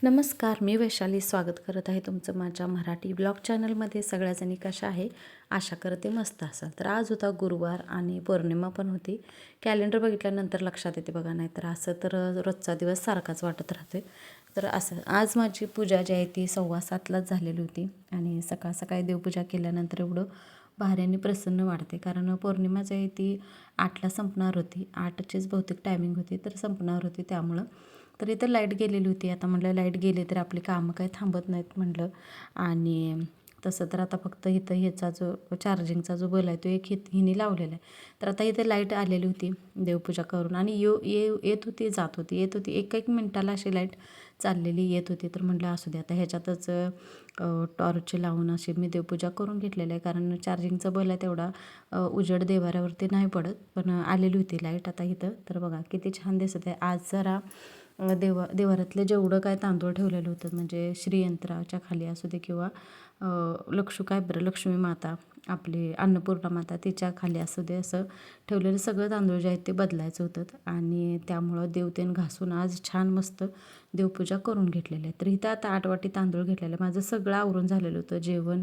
नमस्कार, मी वैशाली स्वागत करत आहे तुमचं माझ्या मराठी ब्लॉग चॅनलमध्ये. सगळ्याजणी कशा आहे? आशा करते मस्त असाल. तर आज होता गुरुवार आणि पौर्णिमा पण होती. कॅलेंडर बघितल्यानंतर लक्षात येते बघा, नाही तर असं तर रोजचा दिवस सारखाच वाटत राहते. तर असं आज माझी पूजा जी आहे ती 6:15लाच झालेली होती आणि सकाळ सकाळी देवपूजा केल्यानंतर एवढं भारी आणि प्रसन्न वाटते. कारण पौर्णिमा जी आहे ती 8ला संपणार होती. 8चीच बहुतेक टायमिंग होती, तर संपणार होती त्यामुळं. तर इथं लाईट गेलेली होती. आता म्हटलं लाईट गेली तर आपली कामं काही थांबत नाहीत म्हटलं. आणि तसं तर आता फक्त इथं ह्याचा जो चार्जिंगचा जो बल आहे तो एक हिने लावलेला आहे. तर आता इथे लाईट आलेली होती देवपूजा करून आणि येत होती जात होती येत होती, एक एक मिनटाला अशी लाईट चाललेली येत होती. तर म्हटलं असू दे आता ह्याच्यातच टॉर्च लावून अशी मी देवपूजा करून घेतलेलं आहे. कारण चार्जिंगचा बल आहे तेवढा उजेड देवाऱ्यावरती नाही पडत. पण आलेली होती लाईट आता इथं. तर बघा किती छान दिसत आहे. आज जरा देवाऱ्यातले जेवढं काय तांदूळ ठेवलेलं होतं, म्हणजे श्रीयंत्राच्या खाली असू दे किंवा लक्ष्मी माता आपली अन्नपूर्णा माता तिच्या खाली असू दे, असं ठेवलेलं सगळं तांदूळ जे आहेत ते बदलायचं होतं. आणि त्यामुळं देवतेन घासून आज छान मस्त देवपूजा करून घेतलेली आहे. तर इथं आता 8 वाटी तांदूळ घेतलेलं आहे. माझं सगळं आवरून झालेलं होतं, जेवण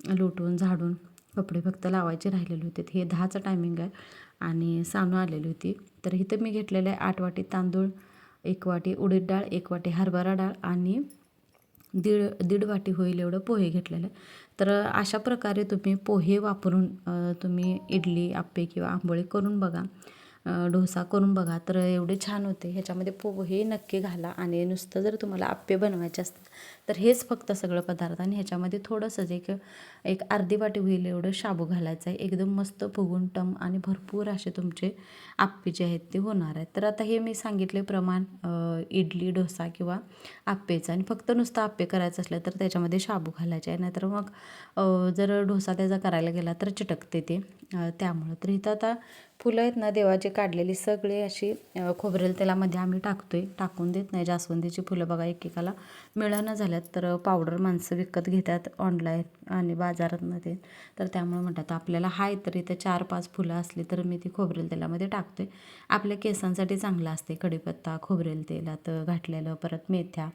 लोटून झाडून कपडे फक्त लावायचे राहिलेले होते. हे 10चं टायमिंग आहे आणि सानू आलेली होती. तर इथं मी घेतलेलं आहे 8 वाटी तांदूळ, 1 वाटी उडीद डाळ, 1 वाटी हरभरा डाळ आणि दीड वाटी होईल एवढं पोहे घेतलेलं आहे. तर अशा प्रकारे तुम्ही पोहे वापरून तुम्ही इडली, आप्पे किंवा आंबोळी करून बघा, डोसा करून बघा. तर एवढे छान होते. ह्याच्यामध्ये पोहे नक्की घाला. आणि नुसतं जर तुम्हाला आप्पे बनवायचे असतील तर हेच फक्त सगळं पदार्थ आणि ह्याच्यामध्ये थोडंसंच एक अर्धी वाटी होईल एवढं शाबू घालायचं आहे. एकदम मस्त फुगून टम आणि भरपूर असे तुमचे आप्पे जे आहेत ते होणार आहेत. तर आता हे मी सांगितले प्रमाण इडली, डोसा किंवा आप्पेचं. आणि फक्त नुसतं आप्पे करायचं असलं तर त्याच्यामध्ये शाबू घालायचे आहे. नाहीतर मग जर डोसा त्याचा करायला गेला तर चिटकते ते, त्यामुळं. तर इथं आता फुलं आहेत ना देवाची काढलेली सगळे अशी खोबरेल तेलामध्ये आम्ही टाकून देत नाही. जास्वंदीची फुलं बघा एकेकाला मिळेना झाल्यात, तर पावडर माणसं विकत घेतात ऑनलाईन आणि बाजारातमध्ये. तर त्यामुळे म्हणतात आपल्याला हाय तर इथं 4-5 फुलं असली तर मी ती खोबरेल तेलामध्ये टाकते. आपल्या केसांसाठी चांगलं असते. कढीपत्ता, खोबरेल तेलात घातलेलं, परत मेथ्या,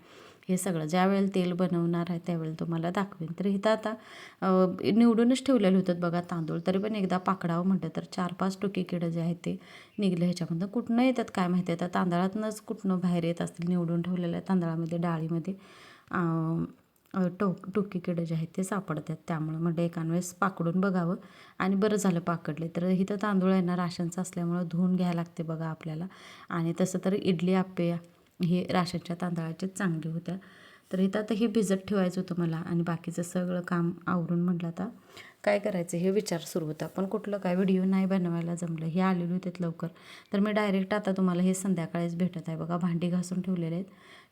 हे सगळं ज्यावेळेला तेल बनवणार आहे त्यावेळेला तुम्हाला दाखवेन. तर इथं आता निवडूनच ठेवलेले होतं बघा तांदूळ, तरी पण एकदा पाकडावं म्हटलं तर 4-5 टोके किडं जे आहेत ते निघलं ह्याच्यामधनं. कुठनं येतात काय माहिती आहे, तांदळातनंच कुठनं बाहेर येत असतील निवडून ठेवलेल्या तांदळामध्ये, डाळीमध्ये टोकी किडं जे आहेत ते सापडतात. त्यामुळं म्हटलं एकावेळेस पाकडून बघावं आणि बरं झालं पाकडले. तर इथं तांदूळ आहे ना राशनचं असल्यामुळं धुवून घ्यायला लागते बघा आपल्याला. आणि तसं तर इडली, आप्पे हे राशनच्या तांदळाचेच चांगले होत्या. तर इथं आता हे भिजत ठेवायचं होतं मला आणि बाकीचं सगळं काम आवरून म्हटलं आता काय करायचं हे विचार सुरू होता. पण कुठलं काय व्हिडिओ नाही बनवायला जमलं. हे आलेले होते लवकर. तर मी डायरेक्ट आता तुम्हाला हे संध्याकाळीच भेटत आहे बघा. भांडी घासून ठेवलेले आहेत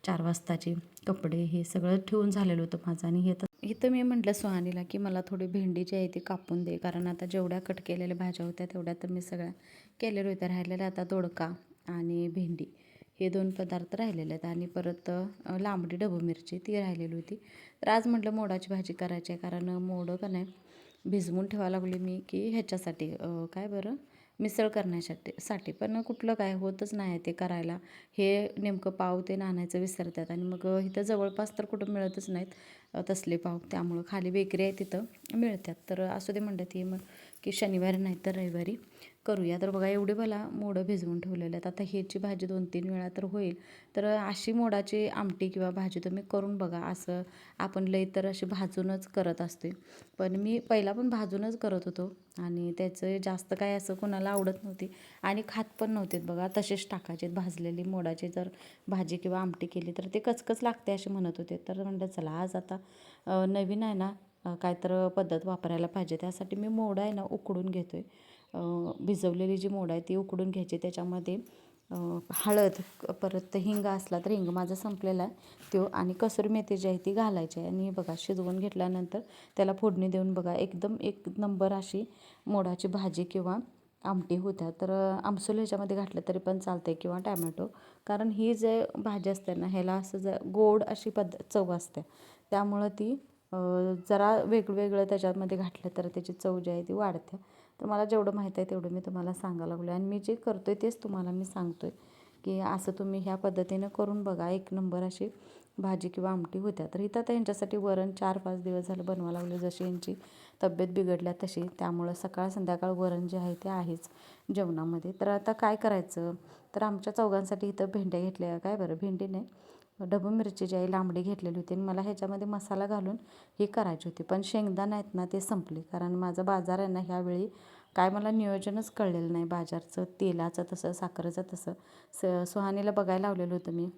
4 वाजताची, कपडे हे सगळं ठेवून झालेलं होतं माझं. आणि हे तर इथं मी म्हटलं सुहानीला की मला थोडी भेंडी जी आहे ती कापून दे, कारण आता जेवढ्या कट केलेल्या भाज्या होत्या तेवढ्या तर मी सगळ्या केलेल्या होत्या. राहिलेल्या आता दोडका आणि भेंडी हे 2 पदार्थ राहिलेले आहेत. आणि परत लांबडी ढबू मिरची ती राहिलेली होती. तर आज म्हटलं मोडाची भाजी करायची आहे, कारण मोडं का नाही भिजवून ठेवायला लागली मी की ह्याच्यासाठी काय बरं मिसळ करण्यासाठी. पण कुठलं काय होतच नाही ते करायला. हे नेमकं पाव ते आणायचं विसरतात आणि मग इथं जवळपास तर कुठं मिळतच नाहीत तसले पाव. त्यामुळं खाली बेकरी आहे तिथं मिळतात. तर असू दे म्हणतात ही मग की शनिवारी नाही तर रविवारी करूया. तर बघा एवढे मला मोडं भिजवून ठेवलेले आहेत. आता ह्याची भाजी 2-3 वेळा तर होईल. तर अशी मोडाची आमटी किंवा भाजी तुम्ही करून बघा. असं आपण लई तर अशी भाजूनच करत असते, पण मी पहिला पण भाजूनच करत होतो आणि त्याचं जास्त काय असं कोणाला आवडत नव्हती आणि खात पण नव्हते बघा. तसेच टाकायचे भाजलेली मोडाची जर भाजी किंवा आमटी केली तर ते कचकच लागते असे म्हणत होते. तर म्हणलं चला आज आता नवीन आहे ना काय तर पद्धत वापरायला पाहिजे. त्यासाठी मी मोडं आहे ना उकडून घेतो आहे. भिजवलेली जी मोड आहे ती उकडून घ्यायची. त्याच्यामध्ये हळद, परत हिंग असला तर हिंग माझा संपलेला आहे तो, आणि कसुरी मेथी जी आहे ती घालायची आहे. आणि बघा शिजवून घेतल्यानंतर त्याला फोडणी देऊन बघा एकदम एक नंबर अशी मोडाची भाजी किंवा आमटी होत्या. तर आमसूल ह्याच्यामध्ये घातलं तरी पण चालते किंवा टॅमॅटो, कारण ही जे भाजी असते ना ह्याला असं गोड अशी चव असते. त्यामुळं ती जरा वेगवेगळं त्याच्यामध्ये घातलं तर त्याची चव जी आहे ती वाढते. तर मला जेवढं माहीत आहे तेवढं मी तुम्हाला सांगायला लागलो आणि मी जे करतो आहे तेच तुम्हाला मी सांगतो आहे की असं तुम्ही ह्या पद्धतीनं करून बघा. एक नंबर अशी भाजी किंवा आमटी होत्या. तर इथं आता यांच्यासाठी वरण 4-5 दिवस झालं बनवावं लागलं, जशी यांची तब्येत बिघडल्या तशी. त्यामुळं सकाळ संध्याकाळ वरण जे आहे ते आहेच जेवणामध्ये. तर आता काय करायचं, तर आमच्या चौघांसाठी इथं भेंड्या घेतल्या, काय बरं भेंडी नाही, ढबू मिरची जी आहे लांबडी घेतलेली होती आणि मला ह्याच्यामध्ये मसाला घालून ही करायची होती. पण शेंगदाणा आहेत ना ते संपले, कारण माझा बाजार आहे ना ह्यावेळी काय मला नियोजनच कळलेलं नाही बाजारचं, तेलाचं तसं, साखरेचं तसं. सुहानीला बघायला लावलेलं होतं मी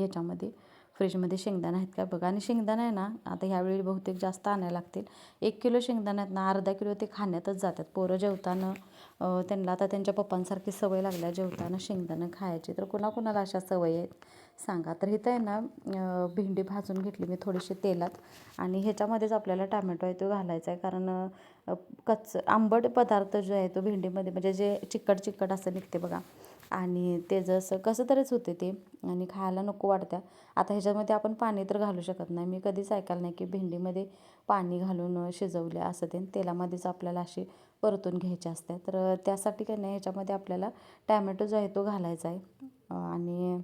याच्यामध्ये फ्रीजमध्ये शेंगदाणा आहेत काय बघा. आणि शेंगदाणा आहे ना आता ह्यावेळी बहुतेक जास्त आणायला लागतील. 1 किलो शेंगदाणा आहेत ना, अर्धा किलो ते खाण्यातच जातात. पोरं जेवताना त्यांना आता त्यांच्या पप्पांसारखी सवय लागल्या जेवताना शेंगदाणा खायची. तर कुणाकुणाला अशा सवयी आहेत सांगा. तर इथं आहे ना भेंडी भाजून घेतली मी थोडीशी तेलात, आणि ह्याच्यामध्येच आपल्याला टॅमॅटो आहे तो घालायचा आहे, कारण आंबट पदार्थ जो आहे तो भेंडीमध्ये म्हणजे जे चिकट चिकट असं निघते बघा, आणि ते जसं कसं तरीच होते ते, आणि खायला नको वाटत्या. आता ह्याच्यामध्ये आपण पाणी तर घालू शकत नाही. मी कधीच ऐकायला नाही की भेंडीमध्ये पाणी घालून शिजवले असं ते, तेलामध्येच आपल्याला अशी परतून घ्यायची असते. तर त्यासाठी काय नाही, ह्याच्यामध्ये आपल्याला टॅमॅटो जो आहे तो घालायचा आहे, आणि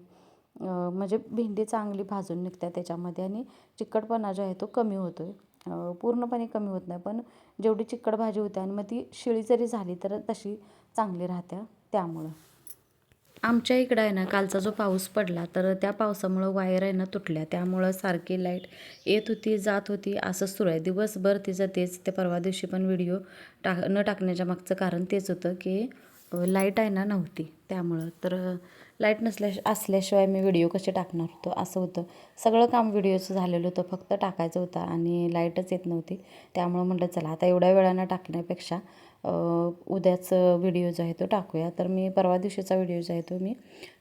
म्हणजे भेंडी चांगली भाजून निघते त्याच्यामध्ये, आणि चिकटपणा जो आहे तो कमी होतो आहे. पूर्णपणे कमी होत नाही, पण जेवढी चिकट भाजी होते आणि मग ती शिळी जरी झाली तर तशी चांगली राहत्या. त्यामुळं आमच्या इकडं आहे ना कालचा जो पाऊस पडला, तर त्या पावसामुळं वायर आहे ना तुटल्या, त्यामुळं सारखी लाईट येत होती जात होती असं सुरू आहे दिवसभर तिचं तेच. ते परवा दिवशी पण व्हिडिओ न टाकण्याच्या मागचं कारण तेच होतं की लाईट आहे ना नव्हती, त्यामुळं. तर लाईट असल्याशिवाय मी व्हिडिओ कसे टाकणार होतो असं होतं. सगळं काम व्हिडिओचं झालेलं होतं, फक्त टाकायचं होतं आणि लाईटच येत नव्हती. त्यामुळं म्हटलं चला आता एवढ्या वेळानं टाकण्यापेक्षा उद्याच व्हिडिओ जो आहे तो टाकूया. तर मी परवा दिवशीचा व्हिडिओ जो आहे तो मी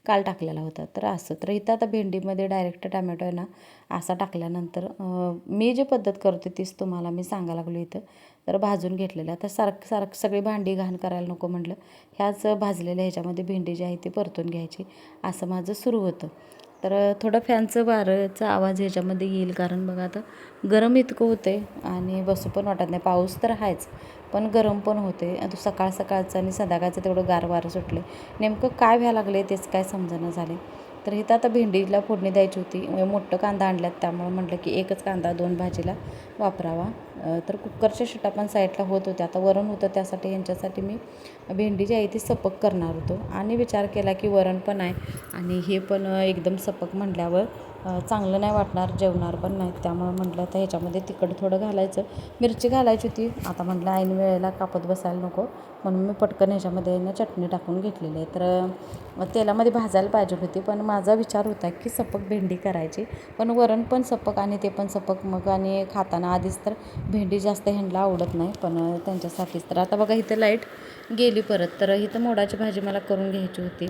काल टाकलेला होता. तर असं तर इथं आता भेंडीमध्ये डायरेक्ट टॅमॅटो आहे ना असा टाकल्यानंतर मी जी पद्धत करते तीच तुम्हाला मी सांगायला लागलो इथं. तर भाजून घेतलेलं आता सारखं सगळी भांडी घाण करायला नको म्हटलं, ह्याच भाजलेल्या ह्याच्यामध्ये भेंडी जी आहे ती परतून घ्यायची असं माझं सुरू होतं. तर थोडं फॅनचं वाऱ्याचा आवाज ह्याच्यामध्ये येईल, कारण बघा आता गरम इतकं होते आणि बसू पण वाटत नाही. पाऊस तर आहेच पण गरम पण होते. आता सकाळचं आणि संध्याकाळचं तेवढं गार वारं सुटले, नेमकं काय व्हायला लागले तेच काय समजणं झाले. तर इथं आता भेंडीला फोडणी द्यायची होती. मोठं कांदा आणल्यात त्यामुळे म्हटलं की एकच कांदा 2 भाजीला वापरावा. तर कुकरच्या शिटा पण साईडला होत होत्या. आता वरण होतं त्यासाठी यांच्यासाठी मी भेंडी जी आहे ती सपक करणार होतो, आणि विचार केला की वरण पण आहे आणि हे पण एकदम सपक म्हटल्यावर चांगलं नाही वाटणार, जेवणार पण नाहीत. त्यामुळे म्हटलं आता ह्याच्यामध्ये तिखट थोडं घालायचं, मिरची घालायची होती. आता म्हटलं ऐन वेळेला कापत बसायला नको, म्हणून मी पटकन ह्याच्यामध्ये ना चटणी टाकून घेतलेली आहे. तर तेलामध्ये भाजायला पाहिजे होती, पण माझा विचार होता की सपक भेंडी करायची, पण वरण पण सपक आणि ते पण सपक. मग आणि खाताना आधीच तर भेंडी जास्त ह्यांना आवडत नाही, पण त्यांच्यासाठीच. तर आता बघा इथं लाईट गेली परत. तर इथं मोडाची भाजी मला करून घ्यायची होती,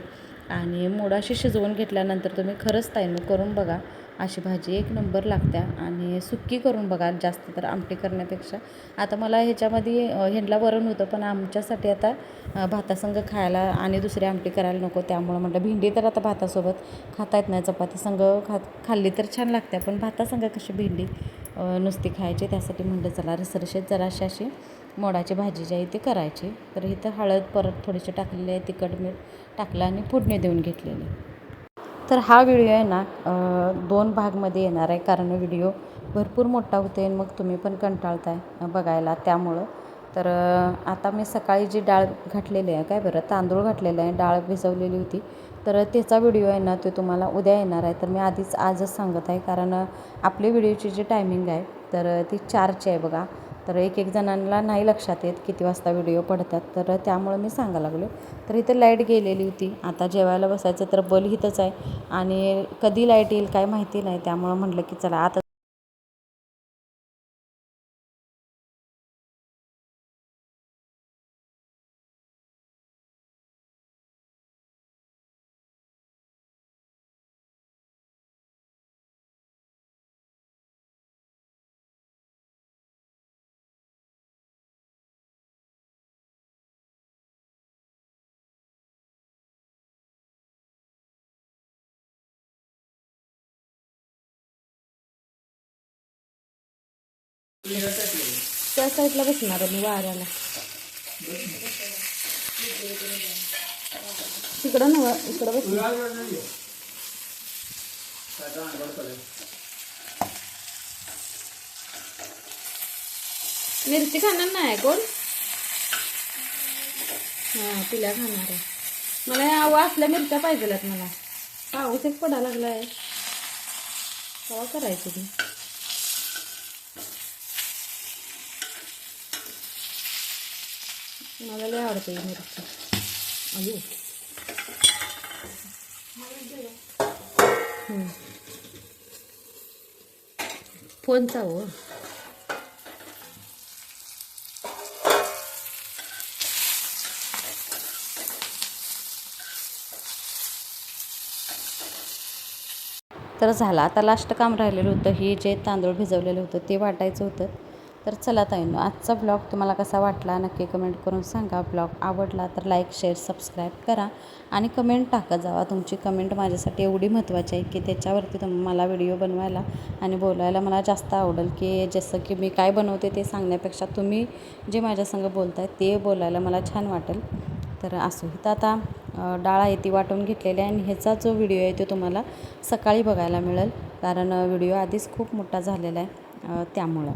आणि मोडाशी शिजवून घेतल्यानंतर तुम्ही खरंच ताईंनो करून बघा, अशी भाजी एक नंबर लागत्या. आणि सुक्की करून बघा, जास्त तर आमटी करण्यापेक्षा. आता मला ह्याच्यामध्ये ह्यांना वरण होतं, पण आमच्यासाठी आता भातासंग खायला आणि दुसरी आमटी करायला नको, त्यामुळं म्हटलं भेंडी तर आता भातासोबत खाता येत नाही, चपाती संग खाल्ली तर छान लागते, पण भातासंग कशी भेंडी नुसती खायची, त्यासाठी म्हटलं चला रसरशीत जराशी अशी मोडाची भाजी जी आहे ती करायची. तर इथं हळद परत थोडीशी टाकलेली आहे, तिखट मीठ टाकलं आणि फोडणी देऊन घेतलेली. तर हा व्हिडिओ आहे ना 2 भागमध्ये येणार आहे, कारण व्हिडिओ भरपूर मोठा होते आणि मग तुम्ही पण कंटाळताय बघायला, त्यामुळं. तर आता मी सकाळी जी डाळ घातलेली आहे, काय बरं तांदूळ घातलेलं आहे, डाळ भिजवलेली होती, तर त्याचा व्हिडिओ आहे ना तो तुम्हाला उद्या येणार आहे. तर मी आजच सांगत आहे, कारण आपली व्हिडिओची जी टायमिंग आहे तर ती 4ची आहे बघा. तर एक जणांना नाही लक्षात येत किती वाजता व्हिडिओ पडतात, तर त्यामुळं मी सांगायला लागलो. तर इथं लाईट गेलेली होती, आता जेवायला बसायचं तर बल इथंच आहे, आणि कधी लाईट येईल काय माहिती नाही, त्यामुळं म्हटलं की चला आता त्या साईडला बसणार आहे मी वाऱ्याला, तिकडं नव्ह इकडं बसणार. मिरची खाणार नाही कोण? हां पिल्या खाणार आहे. मला या वासल्या मिरच्या पाहिजेल्यात मला. पाऊस एक पडायला लागलाय. केव्हा करायचं ते? मला लय आवडते ही मिरची. अयो फोनचा हो. तर झालं आता लास्ट काम राहिलेलं होतं. ही जे तांदूळ भिजवलेलं होतं ते वाटायचं होतं. तर चला ताईंनो, आजचा ब्लॉग तुम्हाला कसा वाटला नक्की कमेंट करून सांगा. ब्लॉग आवडला तर लाईक शेअर सबस्क्राईब करा आणि कमेंट टाकत जावा. तुमची कमेंट माझ्यासाठी एवढी महत्त्वाची आहे की त्याच्यावरती मला व्हिडिओ बनवायला आणि बोलायला मला जास्त आवडेल. की जसं की मी काय बनवते ते सांगण्यापेक्षा तुम्ही जे माझ्यासंग बोलताय ते बोलायला मला छान वाटेल. तर असो तर आता डाळ आहे ती वाटून घेतलेली आहे आणि ह्याचा जो व्हिडिओ आहे तो तुम्हाला सकाळी बघायला मिळेल. कारण व्हिडिओ आधीच खूप मोठा झालेला आहे त्यामुळं.